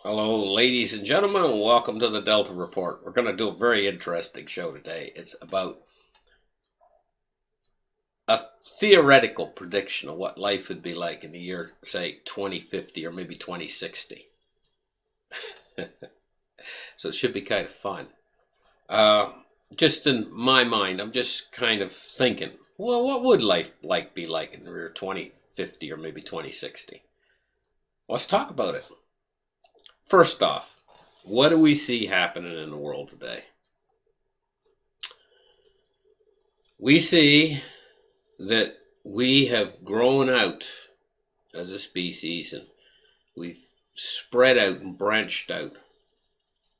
Hello, ladies and gentlemen, and welcome to the Delta Report. We're going to do a very interesting show today. It's about a theoretical prediction of what life would be like in the year, say, 2050 or maybe 2060. So it should be kind of fun. Just in my mind, I'm just kind of thinking, well, what would life be like in the year 2050 or maybe 2060? Let's talk about it. First off, what do we see happening in the world today? We see that we have grown out as a species, and we've spread out and branched out,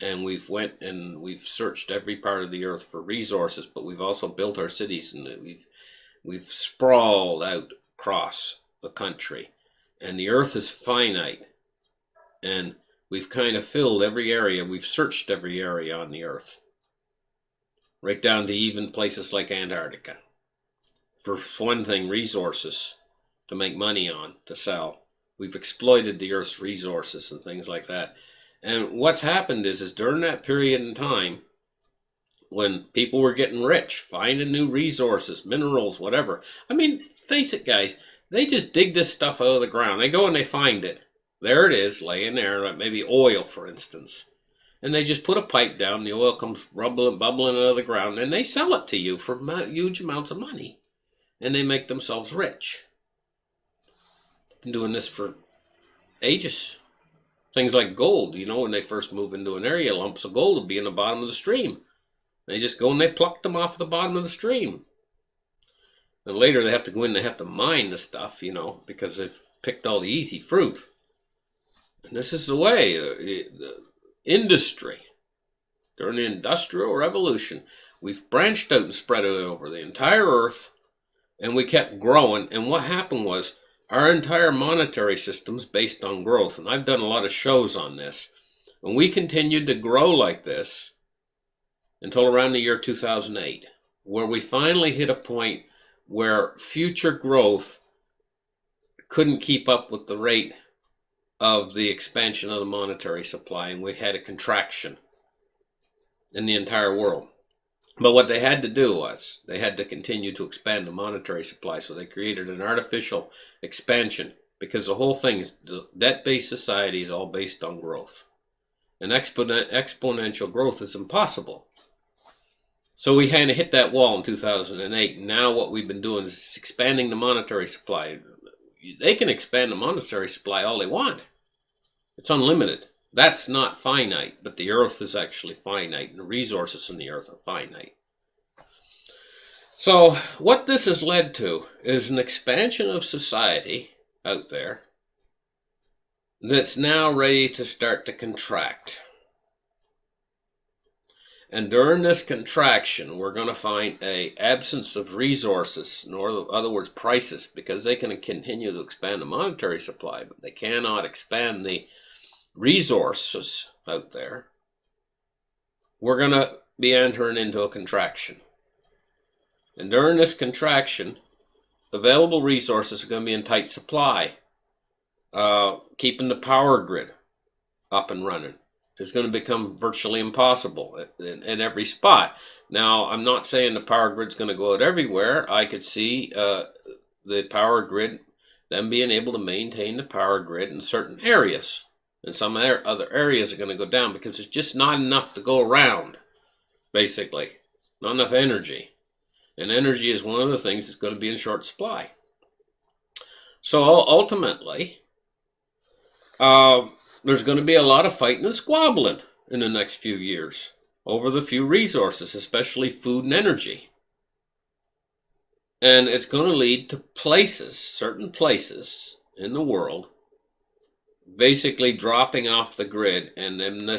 and we've searched every part of the earth for resources, but we've also built our cities, and we've sprawled out across the country, and the earth is finite, and we've kind of filled every area. We've searched every area on the earth, right down to even places like Antarctica. For one thing, resources to make money on, to sell. We've exploited the earth's resources and things like that. And what's happened is during that period in time, when people were getting rich, finding new resources, minerals, whatever. I mean, face it, guys, they just dig this stuff out of the ground. They go and they find it. There it is, laying there, like maybe oil, for instance. And they just put a pipe down, the oil comes bubbling out of the ground, and they sell it to you for huge amounts of money. And they make themselves rich. Been doing this for ages. Things like gold, when they first move into an area, lumps of gold will be in the bottom of the stream. They just go and they pluck them off the bottom of the stream. And later they have to go in, they have to mine the stuff, because they've picked all the easy fruit. And this is the way, the industry, during the Industrial Revolution, we've branched out and spread it over the entire earth, and we kept growing. And what happened was, our entire monetary system's based on growth. And I've done a lot of shows on this. And we continued to grow like this until around the year 2008, where we finally hit a point where future growth couldn't keep up with the rate of the expansion of the monetary supply, and we had a contraction in the entire world. But what they had to do was they had to continue to expand the monetary supply, so they created an artificial expansion, because the whole thing is, the debt-based society is all based on growth, and exponential growth is impossible. So we kind of hit that wall in 2008. Now what we've been doing is expanding the monetary supply. They can expand the monetary supply all they want. It's unlimited. That's not finite, but the earth is actually finite, and the resources in the earth are finite. So what this has led to is an expansion of society out there that's now ready to start to contract. And during this contraction, we're going to find an absence of resources, in other words, prices, because they can continue to expand the monetary supply, but they cannot expand the resources out there. We're going to be entering into a contraction. And during this contraction, available resources are going to be in tight supply. Keeping the power grid up and running is going to become virtually impossible in every spot. Now, I'm not saying the power grid's going to go out everywhere. I could see the power grid, them being able to maintain the power grid in certain areas. And some other areas are going to go down because there's just not enough to go around, basically. Not enough energy. And energy is one of the things that's going to be in short supply. So ultimately, there's going to be a lot of fighting and squabbling in the next few years over the few resources, especially food and energy. And it's going to lead to places, certain places in the world, basically dropping off the grid, and then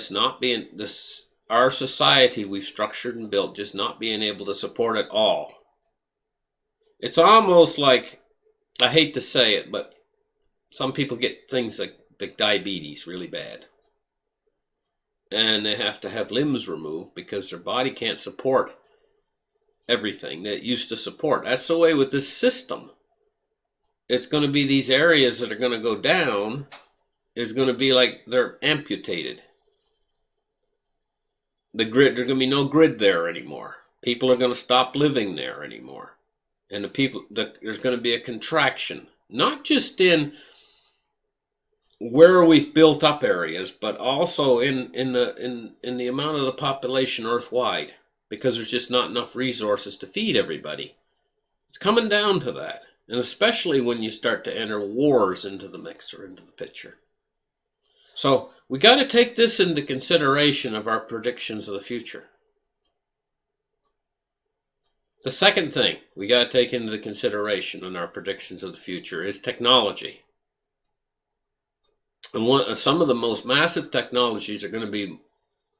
our society we've structured and built just not being able to support it all. It's almost like, I hate to say it, but some people get things like diabetes really bad. And they have to have limbs removed because their body can't support everything that it used to support. That's the way with this system. It's going to be these areas that are going to go down, is going to be like they're amputated. The grid, there's going to be no grid there anymore. People are going to stop living there anymore. And there's going to be a contraction, not just in where we've built up areas, but also in the amount of the population earthwide, because there's just not enough resources to feed everybody. It's coming down to that. And especially when you start to enter wars into the mix or into the picture. So we got to take this into consideration of our predictions of the future. The second thing we got to take into consideration in our predictions of the future is technology. And some of the most massive technologies are going to be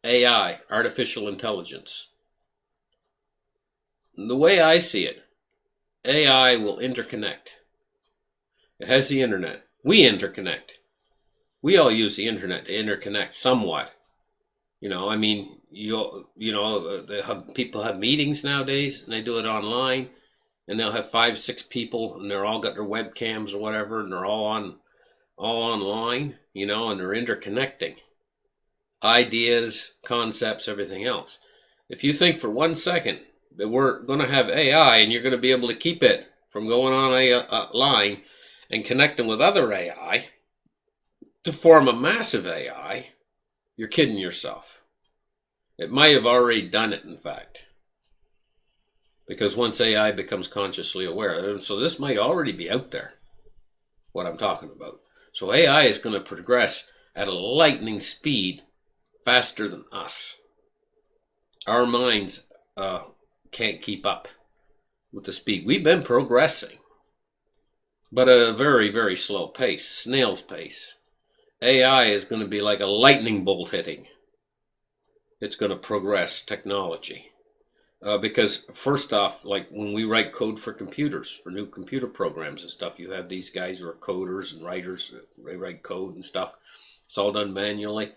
AI, artificial intelligence. The way I see it, AI will interconnect. It has the internet. We interconnect. We all use the internet to interconnect somewhat. I mean, people have meetings nowadays, and they do it online, and they'll have 5, 6 people, and they're all got their webcams or whatever, and they're all online, and they're interconnecting ideas, concepts, everything else. If you think for 1 second that we're going to have AI and you're going to be able to keep it from going on a line and connecting with other AI to form a massive AI, you're kidding yourself. It might have already done it, in fact. Because once AI becomes consciously aware, so this might already be out there, what I'm talking about. So AI is going to progress at a lightning speed faster than us. Our minds can't keep up with the speed. We've been progressing, but at a very, very slow pace, snail's pace. AI is going to be like a lightning bolt hitting. It's going to progress technology. Because first off, like when we write code for computers, for new computer programs and stuff, you have these guys who are coders and writers, they write code and stuff. It's all done manually.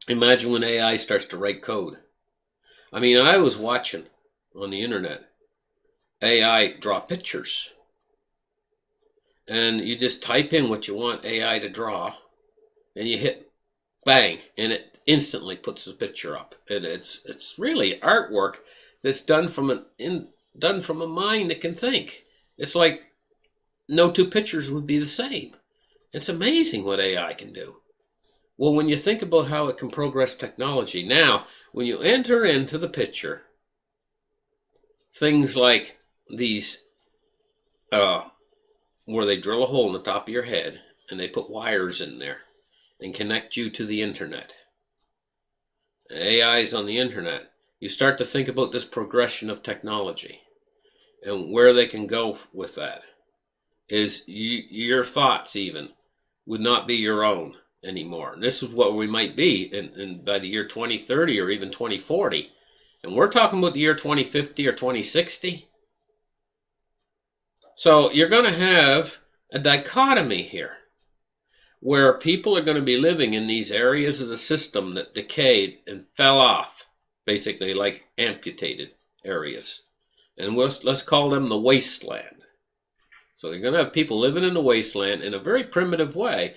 Imagine when AI starts to write code. I mean, I was watching on the internet AI draw pictures. And you just type in what you want AI to draw, and you hit bang, and it instantly puts the picture up. And it's really artwork that's done from a mind that can think. It's like no two pictures would be the same. It's amazing what AI can do. Well, when you think about how it can progress technology, now, when you enter into the picture, things like these, where they drill a hole in the top of your head, and they put wires in there, and connect you to the internet. AI is on the internet. You start to think about this progression of technology, and where they can go with that is your thoughts even would not be your own anymore. And this is what we might be by the year 2030 or even 2040. And we're talking about the year 2050 or 2060. So you're going to have a dichotomy here, where people are going to be living in these areas of the system that decayed and fell off, basically like amputated areas. And let's call them the wasteland. So you're going to have people living in the wasteland in a very primitive way,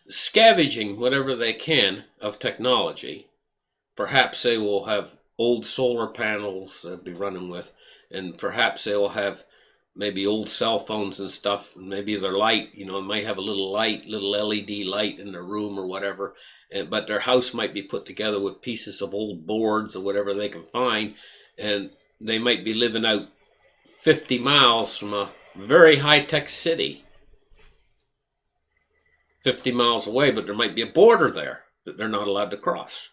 scavenging whatever they can of technology. Perhaps they will have old solar panels they'll be running with, and perhaps they will have maybe old cell phones and stuff, and maybe their light, might have a little LED light in their room or whatever, but their house might be put together with pieces of old boards or whatever they can find, and they might be living out 50 miles from a very high-tech city, 50 miles away, but there might be a border there that they're not allowed to cross.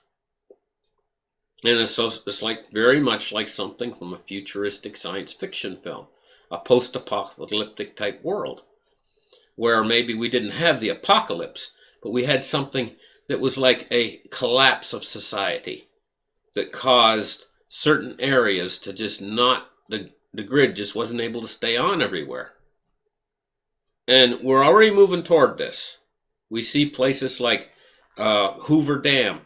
And it's like very much like something from a futuristic science fiction film, a post-apocalyptic type world, where maybe we didn't have the apocalypse, but we had something that was like a collapse of society that caused certain areas to just not, the grid just wasn't able to stay on everywhere. And we're already moving toward this. We see places like Hoover Dam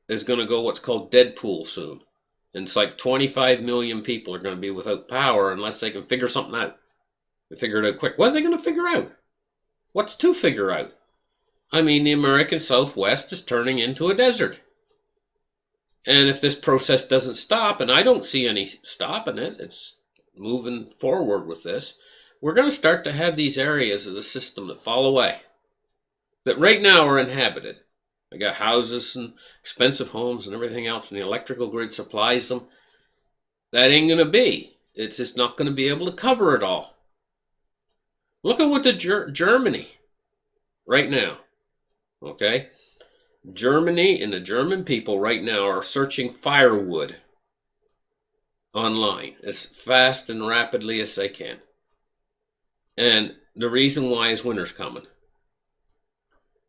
is going to go what's called Deadpool soon. And it's like 25 million people are going to be without power unless they can figure something out. They figure it out quick. What are they going to figure out? What's to figure out? I mean, the American Southwest is turning into a desert. And if this process doesn't stop, and I don't see any stopping it, it's moving forward with this, we're going to start to have these areas of the system that fall away, that right now are inhabited. I got houses and expensive homes and everything else, and the electrical grid supplies them. That ain't going to be. It's just not going to be able to cover it all. Look at what the Germany right now, okay? Germany and the German people right now are searching firewood online as fast and rapidly as they can. And the reason why is winter's coming.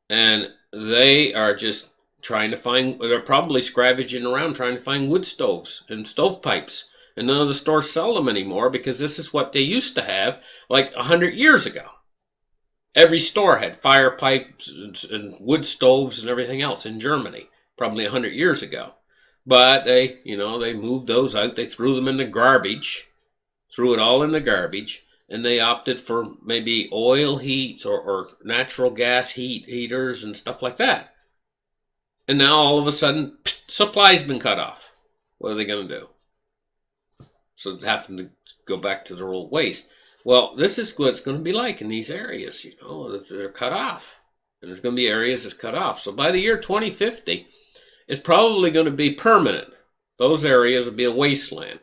And they are just trying to find, they're probably scavenging around trying to find wood stoves and stovepipes. And none of the stores sell them anymore because this is what they used to have like 100 years ago. Every store had fire pipes and wood stoves and everything else in Germany, probably 100 years ago. But they moved those out. They threw them in the garbage, threw it all in the garbage, and they opted for maybe oil heats or natural gas heaters and stuff like that. And now all of a sudden, supply's been cut off. What are they going to do? So they have to go back to their old ways. Well, this is what it's going to be like in these areas, they're cut off. And there's going to be areas that's cut off. So by the year 2050, it's probably going to be permanent. Those areas will be a wasteland.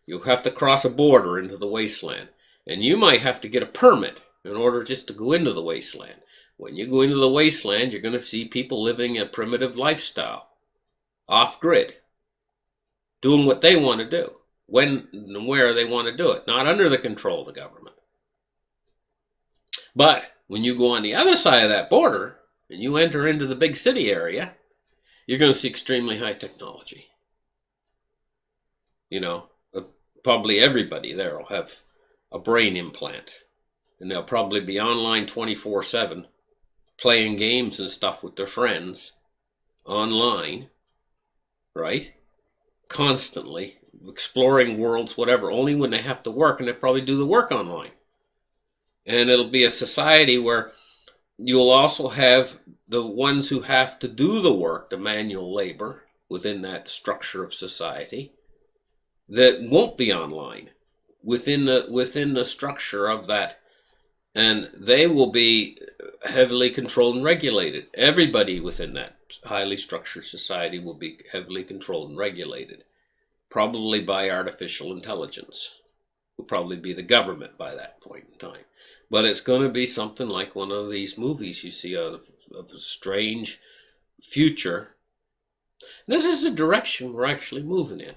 You'll have to cross a border into the wasteland. And you might have to get a permit in order just to go into the wasteland. When you go into the wasteland, you're going to see people living a primitive lifestyle, off-grid, doing what they want to do, when and where they want to do it, not under the control of the government. But when you go on the other side of that border and you enter into the big city area, you're going to see extremely high technology. Probably everybody there will have a brain implant, and they'll probably be online 24/7, playing games and stuff with their friends online, right? Constantly exploring worlds, whatever, only when they have to work, and they probably do the work online. And it'll be a society where you'll also have the ones who have to do the work, the manual labor within that structure of society, that won't be online within the structure of that, and they will be heavily controlled and regulated. Everybody within that highly structured society will be heavily controlled and regulated, probably by artificial intelligence. Will probably be the government by that point in time. But it's going to be something like one of these movies you see of a strange future. And this is the direction we're actually moving in.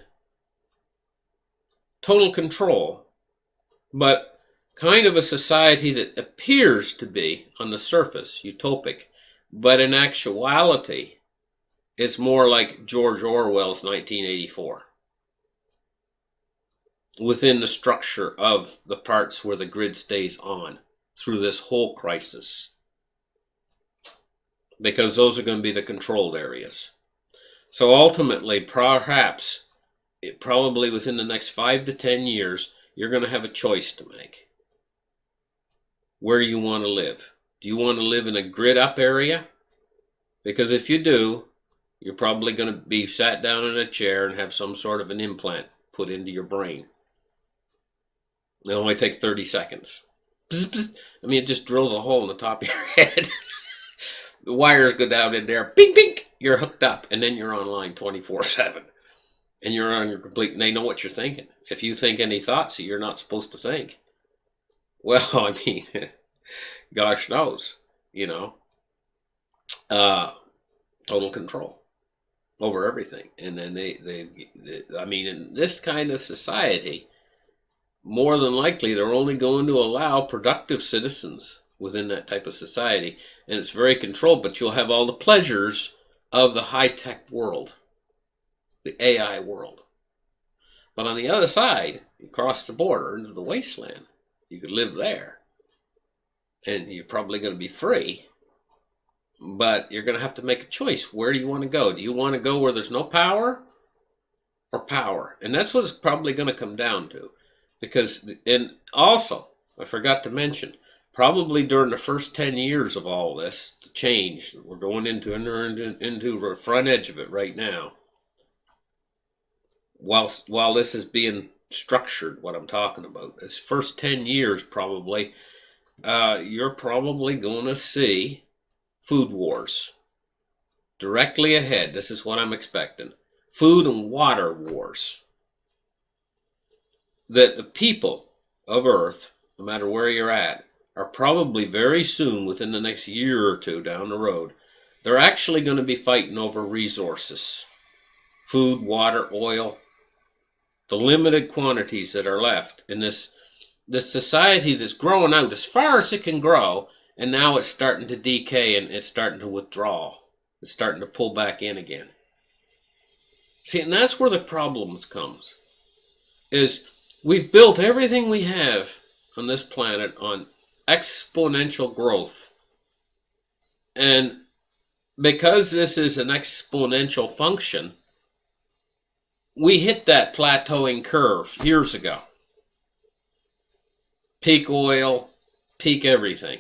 Total control, but kind of a society that appears to be, on the surface, utopic, but in actuality, it's more like George Orwell's 1984. Within the structure of the parts where the grid stays on through this whole crisis. Because those are going to be the controlled areas. So ultimately, perhaps, probably within the next 5 to 10 years, you're going to have a choice to make. Where you want to live. Do you want to live in a grid up area? Because if you do, you're probably going to be sat down in a chair and have some sort of an implant put into your brain. It only takes 30 seconds. Bzz, bzz. I mean, it just drills a hole in the top of your head. The wires go down in there. Bing, bing. You're hooked up. And then you're online 24/7. And you're on your complete... And they know what you're thinking. If you think any thoughts that you're not supposed to think. Well, I mean, gosh knows. Total control over everything. And then they I mean, in this kind of society, more than likely, they're only going to allow productive citizens within that type of society. And it's very controlled, but you'll have all the pleasures of the high-tech world, the AI world. But on the other side, you cross the border into the wasteland. You could live there. And you're probably going to be free. But you're going to have to make a choice. Where do you want to go? Do you want to go where there's no power or power? And that's what it's probably going to come down to. Because, and also, I forgot to mention, probably during the first 10 years of all this, the change, we're going into the front edge of it right now. While this is being structured, what I'm talking about, this first 10 years probably, you're probably going to see food wars directly ahead. This is what I'm expecting. Food and water wars. That the people of Earth, no matter where you're at, are probably very soon, within the next year or two down the road, they're actually going to be fighting over resources. Food, water, oil, the limited quantities that are left in this society that's growing out as far as it can grow, and now it's starting to decay and it's starting to withdraw. It's starting to pull back in again. See, and that's where the problems comes. Is we've built everything we have on this planet on exponential growth. And because this is an exponential function, we hit that plateauing curve years ago. Peak oil, peak everything.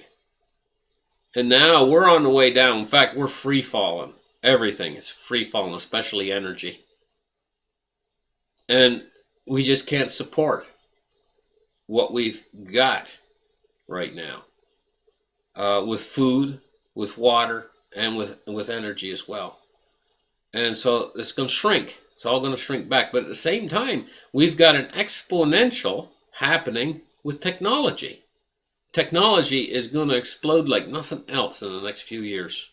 And now we're on the way down. In fact, we're free falling. Everything is free falling, especially energy. And we just can't support what we've got right now. With food, with water, and with energy as well. And so it's going to shrink. It's all going to shrink back. But at the same time, we've got an exponential happening with technology. Technology is going to explode like nothing else in the next few years.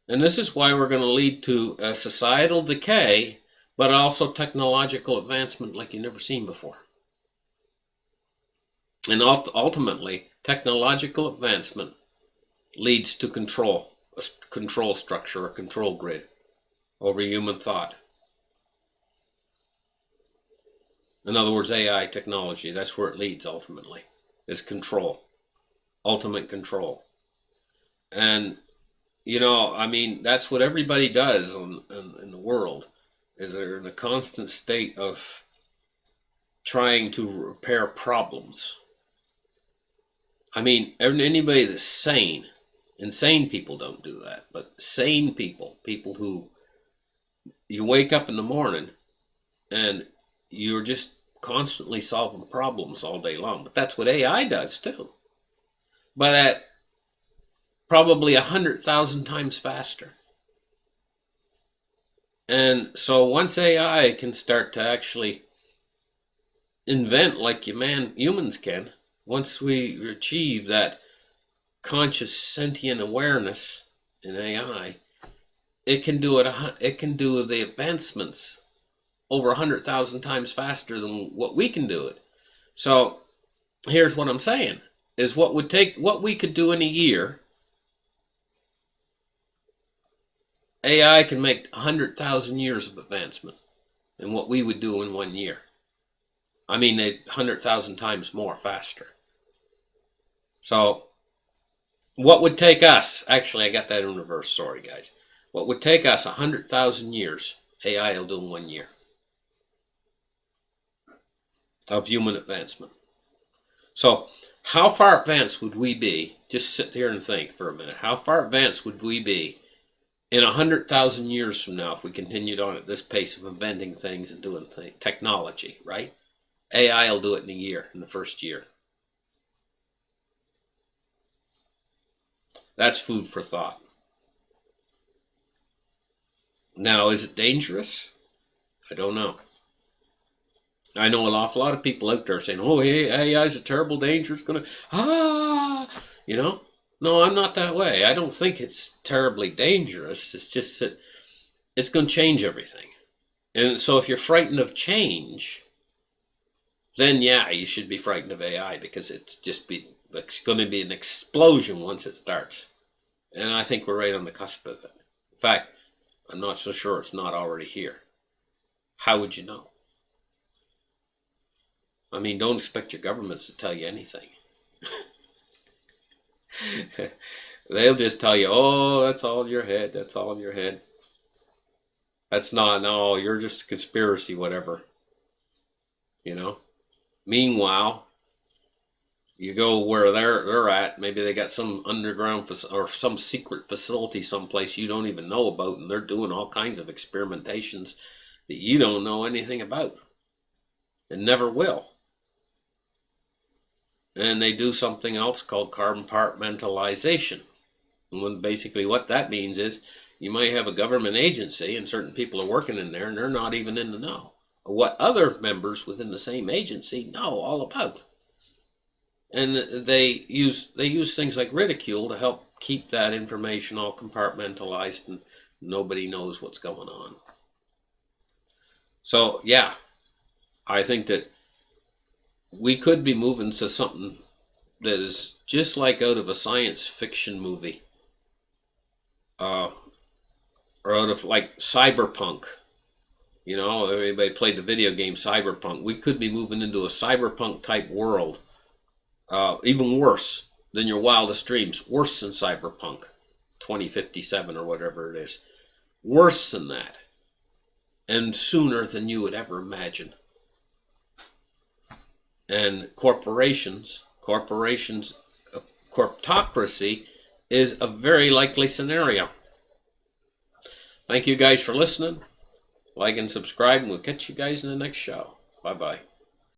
And this is why we're going to lead to a societal decay, but also technological advancement like you've never seen before. And ultimately, technological advancement leads to control, a control structure, a control grid over human thought. In other words, AI technology, that's where it leads ultimately, is control, ultimate control. And, you know, I mean, that's what everybody does in the world, is they're in a constant state of trying to repair problems. I mean, anybody that's sane, insane people don't do that, but sane people, people who, you wake up in the morning and you're just constantly solving problems all day long. But that's what AI does too. But at probably 100,000 times faster. And so once AI can start to actually invent like humans can, once we achieve that conscious sentient awareness in AI, it can do the advancements over 100,000 times faster than what we can do it. So here's what I'm saying, is what we could do in a year, AI can make 100,000 years of advancement in what we would do in 1 year. I mean, 100,000 times more faster. So what would take us, actually I got that in reverse, sorry guys. What would take us 100,000 years, AI will do in 1 year of human advancement. So how far advanced would we be? Just sit here and think for a minute. How far advanced would we be in 100,000 years from now if we continued on at this pace of inventing things and doing things, technology, right? AI will do it in a year, in the first year. That's food for thought. Now, is it dangerous? I don't know. I know an awful lot of people out there saying, oh, AI is a terrible danger. It's going to, you know. No, I'm not that way. I don't think it's terribly dangerous. It's just that it's going to change everything. And so if you're frightened of change, then yeah, you should be frightened of AI, because it's going to be an explosion once it starts. And I think we're right on the cusp of it. In fact, I'm not so sure it's not already here. How would you know? I mean, don't expect your governments to tell you anything. They'll just tell you, oh, that's all in your head. That's all in your head. That's not, no, you're just a conspiracy, whatever. You know? Meanwhile, You go where they're at. Maybe they got some underground or some secret facility someplace you don't even know about, and they're doing all kinds of experimentations that you don't know anything about, and never will. And they do something else called compartmentalization. And basically what that means is you might have a government agency and certain people are working in there and they're not even in the know of what other members within the same agency know all about. And they use things like ridicule to help keep that information all compartmentalized and nobody knows what's going on. So yeah, I think that we could be moving to something that is just like out of a science fiction movie, or out of like cyberpunk. You know, everybody played the video game Cyberpunk. We could be moving into a cyberpunk type world. Even worse than your wildest dreams. Worse than Cyberpunk 2057 or whatever it is. Worse than that. And sooner than you would ever imagine. And corptocracy is a very likely scenario. Thank you guys for listening. Like and subscribe, and we'll catch you guys in the next show. Bye-bye.